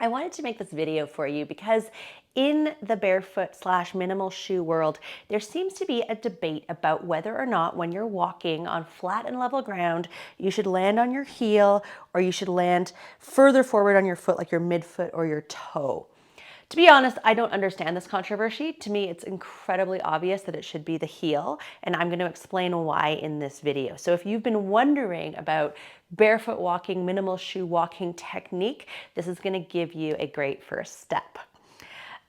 I wanted to make this video for you because in the barefoot slash minimal shoe world, there seems to be a debate about whether or not when you're walking on flat and level ground, you should land on your heel or you should land further forward on your foot, like your midfoot or your toe. To be honest, I don't understand this controversy. To me, it's incredibly obvious that it should be the heel, and I'm going to explain why in this video. So if you've been wondering about barefoot walking, minimal shoe walking technique, this is going to give you a great first step.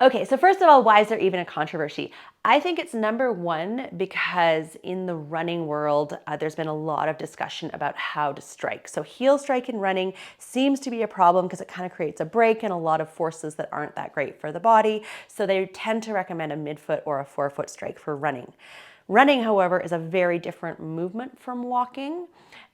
Okay, so first of all, why is there even a controversy? I think it's number one because in the running world, there's been a lot of discussion about how to strike. So heel strike in running seems to be a problem because it kind of creates a break and a lot of forces that aren't that great for the body. So they tend to recommend a midfoot or a forefoot strike for running. Running, however, is a very different movement from walking.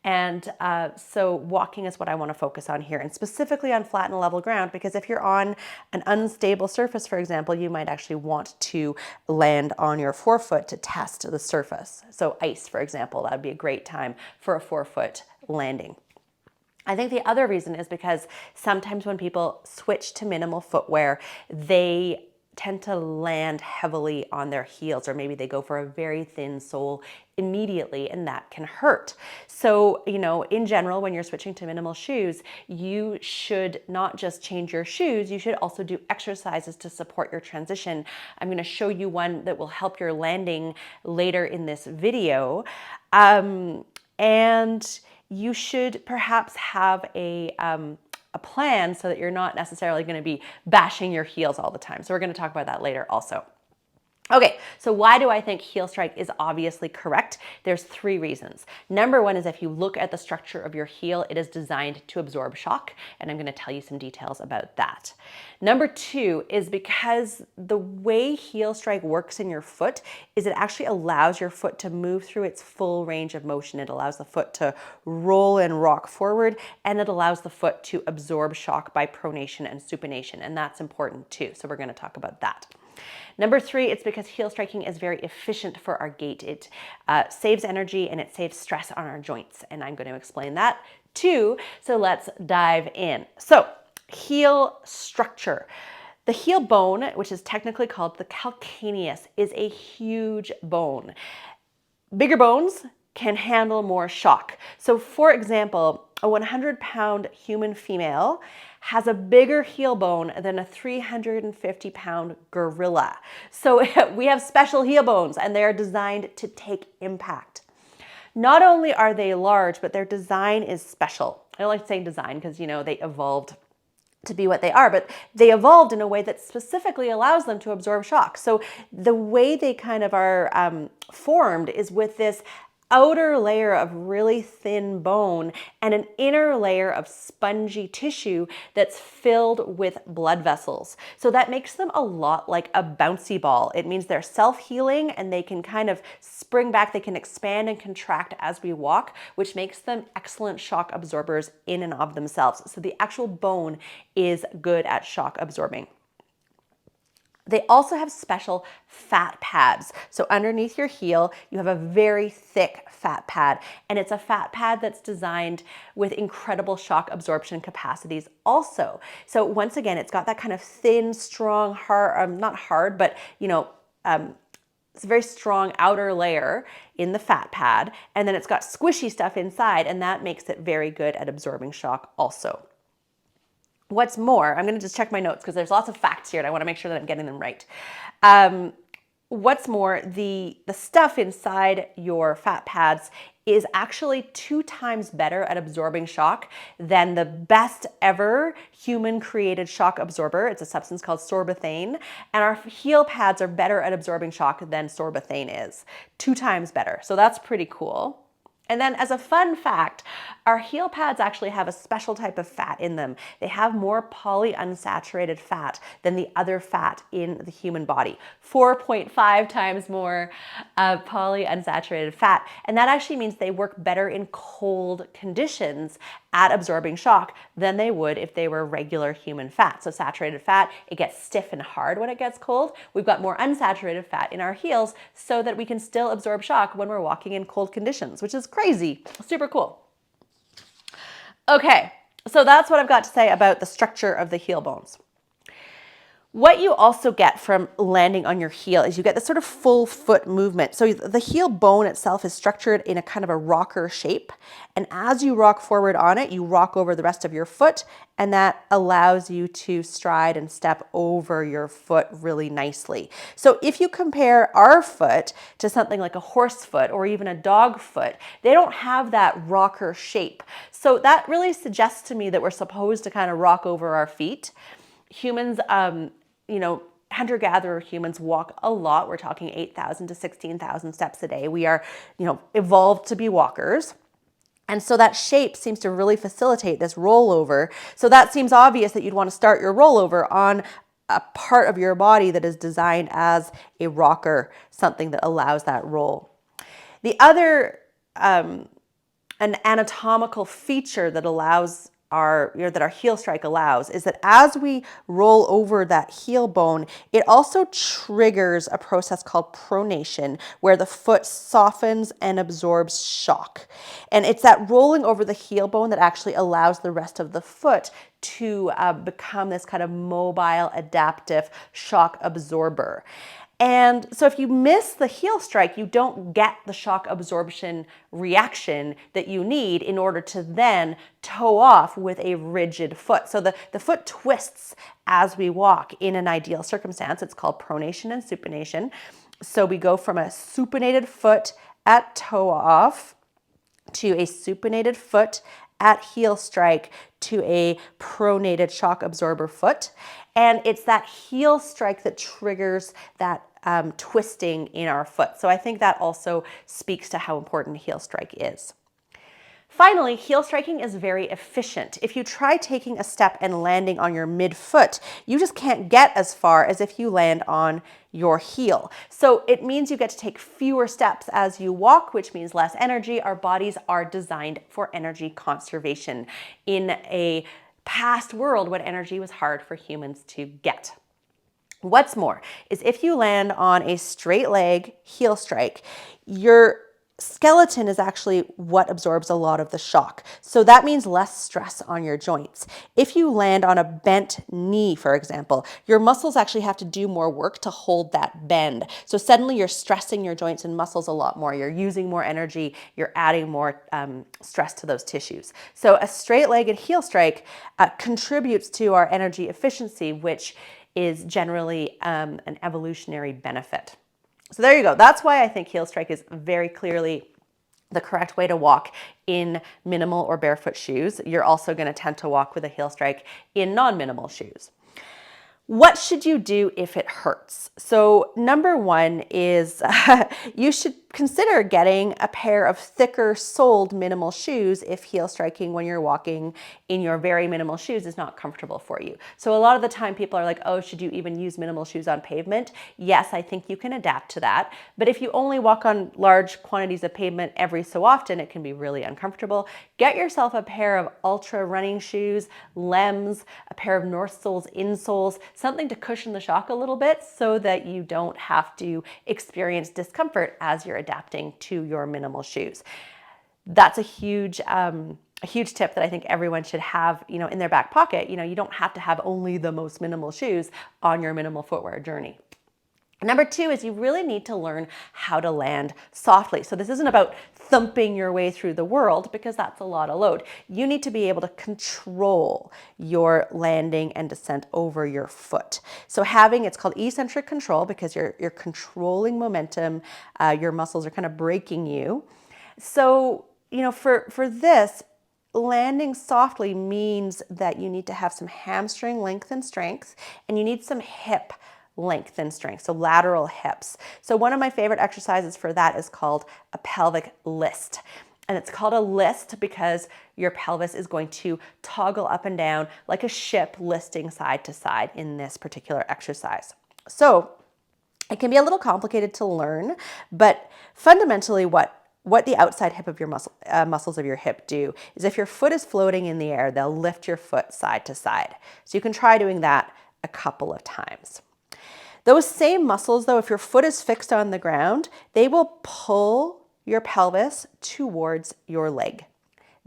And so walking is what I want to focus on here, and specifically on flat and level ground, because if you're on an unstable surface, for example, you might actually want to land on your forefoot to test the surface. So ice, for example, that would be a great time for a forefoot landing. I think the other reason is because sometimes when people switch to minimal footwear, they tend to land heavily on their heels, or maybe they go for a very thin sole immediately, and that can hurt. So, in general, when you're switching to minimal shoes, you should not just change your shoes, you should also do exercises to support your transition. I'm going to show you one that will help your landing later in this video. And you should perhaps have a plan so that you're not necessarily going to be bashing your heels all the time. So we're going to talk about that later also. Okay, so why do I think heel strike is obviously correct? There's three reasons. Number one is if you look at the structure of your heel, it is designed to absorb shock, and I'm going to tell you some details about that. Number two is because the way heel strike works in your foot is it actually allows your foot to move through its full range of motion. It allows the foot to roll and rock forward, and it allows the foot to absorb shock by pronation and supination, and that's important too. So we're going to talk about that. Number three, it's because heel striking is very efficient for our gait. It saves energy and it saves stress on our joints, and I'm going to explain that too. So let's dive in. So heel structure. The heel bone, which is technically called the calcaneus, is a huge bone. Bigger bones can handle more shock. So for example, a 100-pound human female has a bigger heel bone than a 350-pound gorilla. So we have special heel bones, and they are designed to take impact. Not only are they large, but their design is special. I don't like saying design because, they evolved to be what they are, but they evolved in a way that specifically allows them to absorb shock. So the way they kind of are formed is with this outer layer of really thin bone and an inner layer of spongy tissue that's filled with blood vessels. So that makes them a lot like a bouncy ball. It means they're self-healing and they can kind of spring back, they can expand and contract as we walk, which makes them excellent shock absorbers in and of themselves. So the actual bone is good at shock absorbing. They also have special fat pads. So underneath your heel, you have a very thick fat pad, and it's a fat pad that's designed with incredible shock absorption capacities also. So once again, it's got that kind of thin, strong, hard, not hard, but it's a very strong outer layer in the fat pad, and then it's got squishy stuff inside, and that makes it very good at absorbing shock also. What's more, I'm going to just check my notes because there's lots of facts here and I want to make sure that I'm getting them right. What's more, the stuff inside your fat pads is actually 2 times better at absorbing shock than the best ever human created shock absorber. It's a substance called sorbothane, and our heel pads are better at absorbing shock than sorbothane is. 2 times better. So that's pretty cool. And then as a fun fact, our heel pads actually have a special type of fat in them. They have more polyunsaturated fat than the other fat in the human body. 4.5 times more polyunsaturated fat. And that actually means they work better in cold conditions at absorbing shock than they would if they were regular human fat. So saturated fat, it gets stiff and hard when it gets cold. We've got more unsaturated fat in our heels so that we can still absorb shock when we're walking in cold conditions, which is crazy, super cool. Okay, So that's what I've got to say about the structure of the heel bones. What you also get from landing on your heel is you get this sort of full foot movement. So the heel bone itself is structured in a kind of a rocker shape. And as you rock forward on it, you rock over the rest of your foot, and that allows you to stride and step over your foot really nicely. So if you compare our foot to something like a horse foot or even a dog foot, they don't have that rocker shape. So that really suggests to me that we're supposed to kind of rock over our feet. Humans, hunter-gatherer humans walk a lot. We're talking 8,000 to 16,000 steps a day. We are, evolved to be walkers. And so that shape seems to really facilitate this rollover. So that seems obvious that you'd want to start your rollover on a part of your body that is designed as a rocker, something that allows that roll. The other, an anatomical feature that allows that our heel strike allows is that as we roll over that heel bone, it also triggers a process called pronation, where the foot softens and absorbs shock. And it's that rolling over the heel bone that actually allows the rest of the foot to become this kind of mobile, adaptive shock absorber. And so if you miss the heel strike, you don't get the shock absorption reaction that you need in order to then toe off with a rigid foot. So the foot twists as we walk in an ideal circumstance. It's called pronation and supination. So we go from a supinated foot at toe off to a supinated foot at heel strike to a pronated shock absorber foot. And it's that heel strike that triggers that twisting in our foot. So I think that also speaks to how important heel strike is. Finally, heel striking is very efficient. If you try taking a step and landing on your midfoot, you just can't get as far as if you land on your heel. So it means you get to take fewer steps as you walk, which means less energy. Our bodies are designed for energy conservation in a past world when energy was hard for humans to get. What's more is if you land on a straight leg heel strike, your skeleton is actually what absorbs a lot of the shock. So that means less stress on your joints. If you land on a bent knee, for example, your muscles actually have to do more work to hold that bend. So suddenly you're stressing your joints and muscles a lot more. You're using more energy. You're adding more stress to those tissues. So a straight-legged heel strike contributes to our energy efficiency, which is generally an evolutionary benefit. So there you go. That's why I think heel strike is very clearly the correct way to walk in minimal or barefoot shoes. You're also going to tend to walk with a heel strike in non-minimal shoes. What should you do if it hurts? So number one is you should consider getting a pair of thicker soled minimal shoes if heel striking when you're walking in your very minimal shoes is not comfortable for you. So a lot of the time people are like, oh, should you even use minimal shoes on pavement? Yes, I think you can adapt to that. But if you only walk on large quantities of pavement every so often, it can be really uncomfortable. Get yourself a pair of ultra running shoes, Lems, a pair of North Soles insoles, something to cushion the shock a little bit so that you don't have to experience discomfort as you're adapting to your minimal shoes. That's a huge tip that I think everyone should have, in their back pocket. You don't have to have only the most minimal shoes on your minimal footwear journey. Number two is you really need to learn how to land softly. So this isn't about thumping your way through the world because that's a lot of load. You need to be able to control your landing and descent over your foot. So it's called eccentric control because you're controlling momentum. Your muscles are kind of braking you. So, for this, landing softly means that you need to have some hamstring length and strength, and you need some hip length and strength, so lateral hips. So one of my favorite exercises for that is called a pelvic list. And it's called a list because your pelvis is going to toggle up and down like a ship listing side to side in this particular exercise. So it can be a little complicated to learn, but fundamentally what the outside hip of your muscles of your hip do is if your foot is floating in the air, they'll lift your foot side to side. So you can try doing that a couple of times. Those same muscles, though, if your foot is fixed on the ground, they will pull your pelvis towards your leg.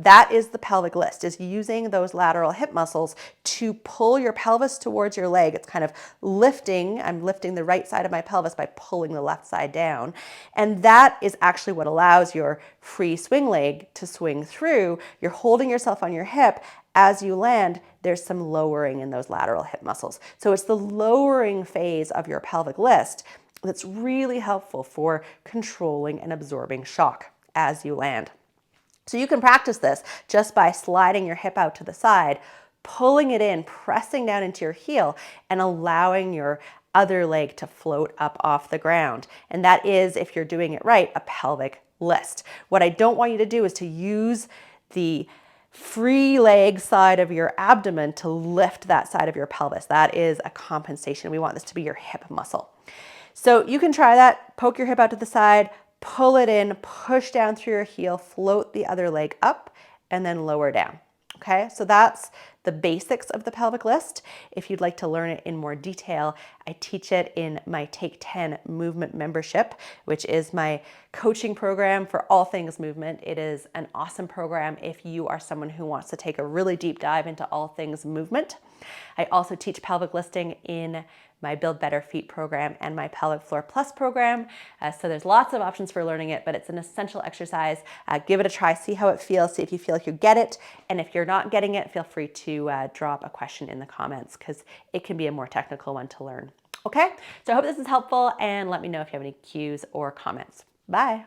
That is the pelvic list, is using those lateral hip muscles to pull your pelvis towards your leg. It's kind of lifting. I'm lifting the right side of my pelvis by pulling the left side down. And that is actually what allows your free swing leg to swing through. You're holding yourself on your hip. As you land, there's some lowering in those lateral hip muscles. So it's the lowering phase of your pelvic list that's really helpful for controlling and absorbing shock as you land. So you can practice this just by sliding your hip out to the side, pulling it in, pressing down into your heel, and allowing your other leg to float up off the ground. And that is, if you're doing it right, a pelvic list. What I don't want you to do is to use the free leg side of your abdomen to lift that side of your pelvis. That is a compensation. We want this to be your hip muscle. So you can try that, poke your hip out to the side, pull it in, push down through your heel, float the other leg up, and then lower down. Okay, so that's the basics of the pelvic list. If you'd like to learn it in more detail, I teach it in my Take 10 movement membership, which is my coaching program for all things movement. It is an awesome program if you are someone who wants to take a really deep dive into all things movement. I also teach pelvic listing in my Build Better Feet program and my Pelvic Floor Plus program. So there's lots of options for learning it, but it's an essential exercise. Give it a try, see how it feels, see if you feel like you get it. And if you're not getting it, feel free to drop a question in the comments because it can be a more technical one to learn. Okay, so I hope this is helpful and let me know if you have any cues or comments. Bye.